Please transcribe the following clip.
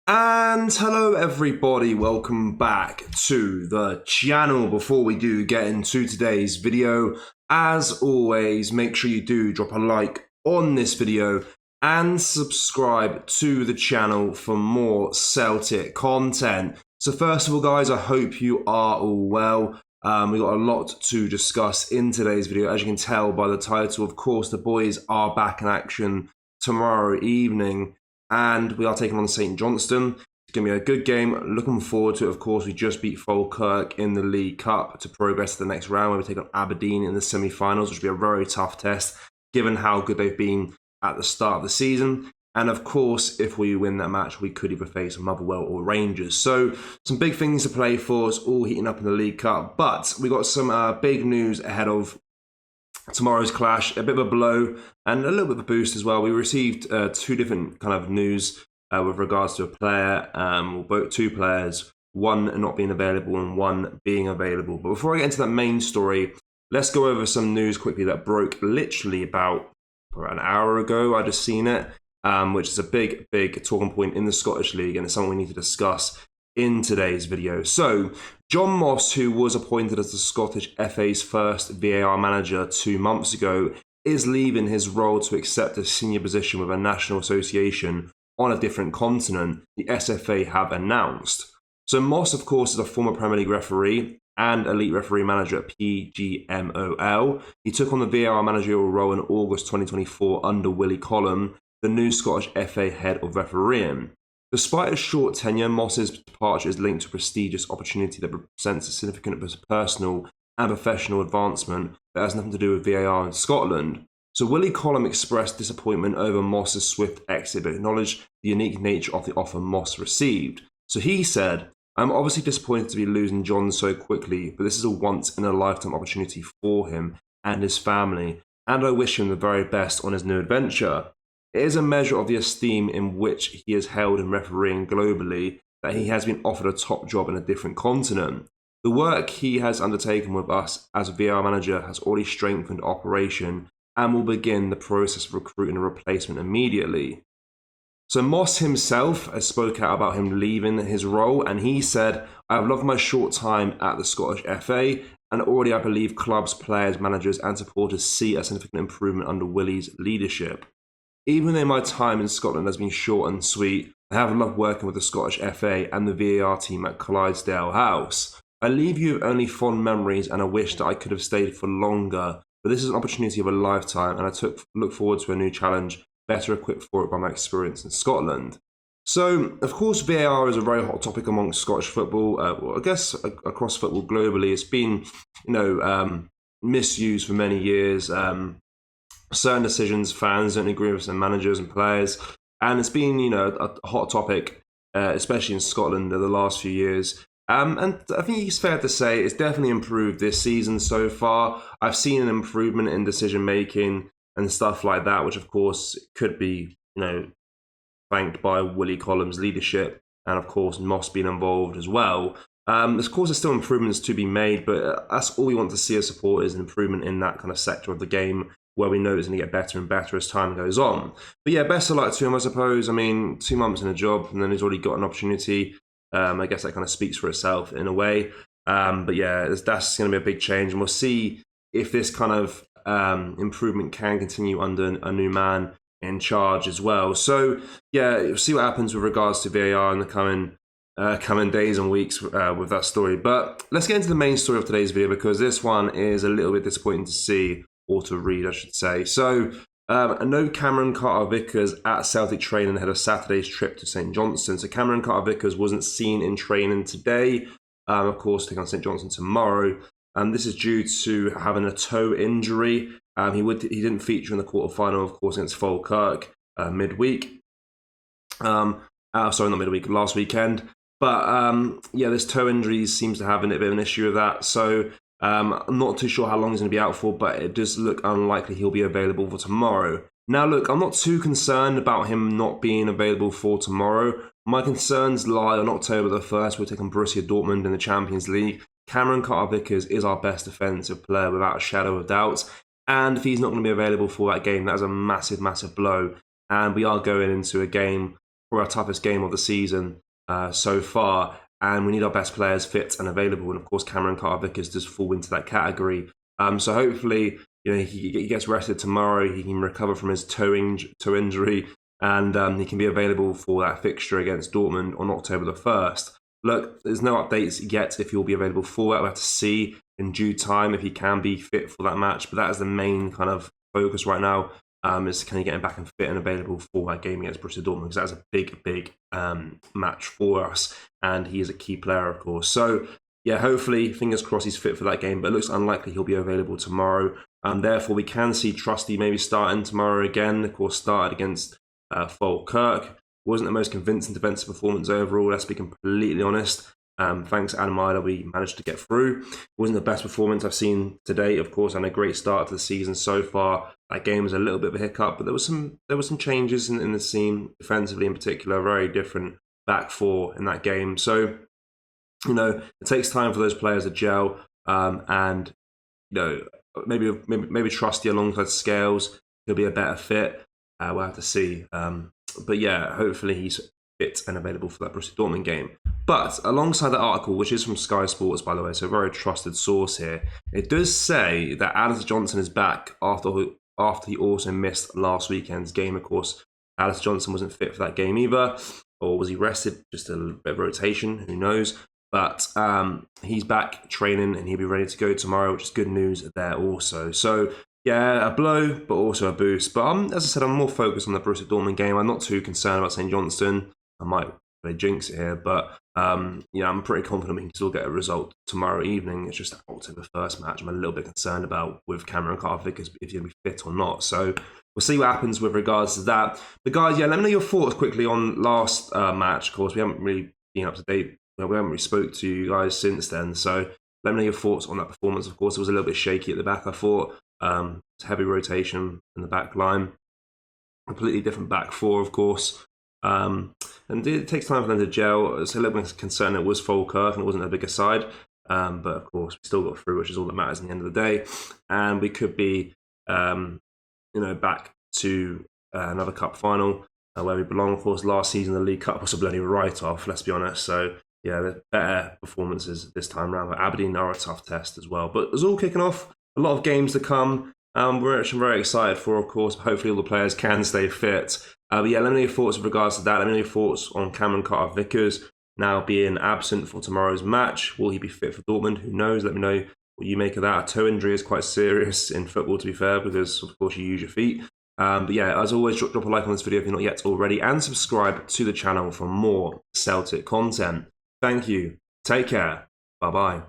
And hello everybody, welcome back to the channel. Before we do get into today's video, as always, make sure you do drop a like on this video and subscribe to the channel for more Celtic content. So first of all guys, I hope you are all well. We've got a lot to discuss in today's video. As you can tell by the title, of course, the boys are back in action tomorrow evening. And we are taking on St Johnstone. It's going to be a good game. Looking forward to it. Of course, we just beat Falkirk in the League Cup to progress to the next round where we take on Aberdeen in the semi-finals, which will be a very tough test given how good they've been at the start of the season. And of course, if we win that match, we could either face Motherwell or Rangers. So some big things to play for. It's all heating up in the League Cup. But we got some big news ahead of tomorrow's clash, a bit of a blow and a little bit of a boost as well. We received two different kind of news with regards to a player, both two players, one not being available and one being available. But before I get into that main story, let's go over some news quickly that broke literally about an hour ago. I just seen it, which is a big talking point in the Scottish League, and it's something we need to discuss in today's video. So John Moss, who was appointed as the Scottish FA's first VAR manager 2 months ago, is leaving his role to accept a senior position with a national association on a different continent, the SFA have announced. So Moss, of course, is a former Premier League referee and elite referee manager at PGMOL. He took on the VAR managerial role in August 2024 under Willie Collum, the new Scottish FA head of refereeing. Despite a short tenure, Moss's departure is linked to a prestigious opportunity that represents a significant personal and professional advancement that has nothing to do with VAR in Scotland. So Willie Collum expressed disappointment over Moss's swift exit, but acknowledged the unique nature of the offer Moss received. So he said, "I'm obviously disappointed to be losing John so quickly, but this is a once-in-a-lifetime opportunity for him and his family, and I wish him the very best on his new adventure. It is a measure of the esteem in which he is held in refereeing globally that he has been offered a top job in a different continent. The work he has undertaken with us as VR manager has already strengthened operation and will begin the process of recruiting a replacement immediately." So Moss himself has spoke out about him leaving his role, and he said, "I have loved my short time at the Scottish FA, and already I believe clubs, players, managers and supporters see a significant improvement under Willie's leadership. Even though my time in Scotland has been short and sweet, I have loved working with the Scottish FA and the VAR team at Clydesdale House. I leave you with only fond memories and a wish that I could have stayed for longer, but this is an opportunity of a lifetime and I look forward to a new challenge, better equipped for it by my experience in Scotland." So, of course, VAR is a very hot topic amongst Scottish football. Well, I guess across football globally, it's been, misused for many years. Certain decisions fans don't agree with, and managers and players, and it's been a hot topic, especially in Scotland over the last few years. And I think it's fair to say it's definitely improved this season so far. I've seen an improvement in decision making and stuff like that, which of course could be thanked by Willie Collum's leadership, and of course Moss being involved as well. Of course, there's still improvements to be made, but that's all we want to see as supporters: an improvement in that kind of sector of the game, where we know it's going to get better and better as time goes on. But yeah, best of luck to him, I suppose. I mean, 2 months in a job, and then he's already got an opportunity. I guess that kind of speaks for itself in a way. But yeah, that's going to be a big change, and we'll see if this kind of improvement can continue under a new man in charge as well. So yeah, we'll see what happens with regards to VAR in the coming days and weeks with that story. But let's get into the main story of today's video, because this one is a little bit disappointing to see, or to read, I should say. So, no Cameron Carter-Vickers at Celtic training ahead of Saturday's trip to St Johnstone. So Cameron Carter-Vickers wasn't seen in training today. Of course, taking on St Johnstone tomorrow. This is due to having a toe injury. He didn't feature in the quarterfinal, of course, against Falkirk midweek. Sorry, not midweek, last weekend. But yeah, this toe injury seems to have a bit of an issue with that. So I'm not too sure how long he's going to be out for, but it does look unlikely he'll be available for tomorrow. Now, look, I'm not too concerned about him not being available for tomorrow. My concerns lie on October the 1st. We're taking Borussia Dortmund in the Champions League. Cameron Carter-Vickers is our best defensive player without a shadow of doubt. And if he's not going to be available for that game, that is a massive, massive blow. And we are going into a game probably our toughest game of the season so far. And we need our best players fit and available. And of course, Cameron Carter-Vickers does fall into that category. So hopefully, he gets rested tomorrow. He can recover from his toe injury, and he can be available for that fixture against Dortmund on October the 1st. Look, there's no updates yet if he'll be available for that. We'll have to see in due time if he can be fit for that match. But that is the main kind of focus right now. Is kind of getting back and fit and available for that game against Borussia Dortmund, because that's a big match for us, and he is a key player, of course. So yeah, hopefully, fingers crossed, he's fit for that game, but it looks unlikely he'll be available tomorrow, and therefore we can see Trusty maybe starting tomorrow again. Of course, started against Falkirk. Wasn't the most convincing defensive performance overall, let's be completely honest. Thanks Adam Myler, we managed to get through. Wasn't the best performance I've seen to date, of course, and a great start to the season so far. That game was a little bit of a hiccup, but there were some changes in the team, defensively in particular, very different back four in that game. So, it takes time for those players to gel, and maybe Trusty alongside Scales could be a better fit. We'll have to see. But yeah, hopefully he's fit and available for that Borussia Dortmund game. But alongside that article, which is from Sky Sports, by the way, so a very trusted source here, it does say that Alistair Johnstone is back after he also missed last weekend's game. Of course, Alistair Johnstone wasn't fit for that game either, or was he rested? Just a little bit of rotation, who knows? But he's back training and he'll be ready to go tomorrow, which is good news there also. So yeah, a blow, but also a boost. But as I said, I'm more focused on the Borussia Dortmund game. I'm not too concerned about St. Johnstone. I might jinx it here, but I'm pretty confident we can still get a result tomorrow evening. It's just that October 1st match I'm a little bit concerned about with Cameron Carter-Vickers, if he's going to be fit or not. So we'll see what happens with regards to that. But guys, let me know your thoughts quickly on last match. Of course, we haven't really been up to date. We haven't really spoke to you guys since then. So let me know your thoughts on that performance. Of course, it was a little bit shaky at the back, I thought. Heavy rotation in the back line. Completely different back four, of course. And it takes time for them to gel. It's a little bit concerning it was Falkirk and it wasn't a bigger side. But of course, we still got through, which is all that matters in the end of the day. And we could be, back to another cup final where we belong. Of course, last season, the League Cup was a bloody write-off, let's be honest. So, yeah, the better performances this time around. But Aberdeen are a tough test as well. But it's all kicking off. A lot of games to come. We're actually very excited for, of course. Hopefully all the players can stay fit. But yeah, let me know your thoughts with regards to that. Let me know your thoughts on Cameron Carter-Vickers now being absent for tomorrow's match. Will he be fit for Dortmund? Who knows? Let me know what you make of that. A toe injury is quite serious in football, to be fair, because of course you use your feet. But yeah, as always, drop a like on this video if you're not yet already, and subscribe to the channel for more Celtic content. Thank you. Take care. Bye-bye.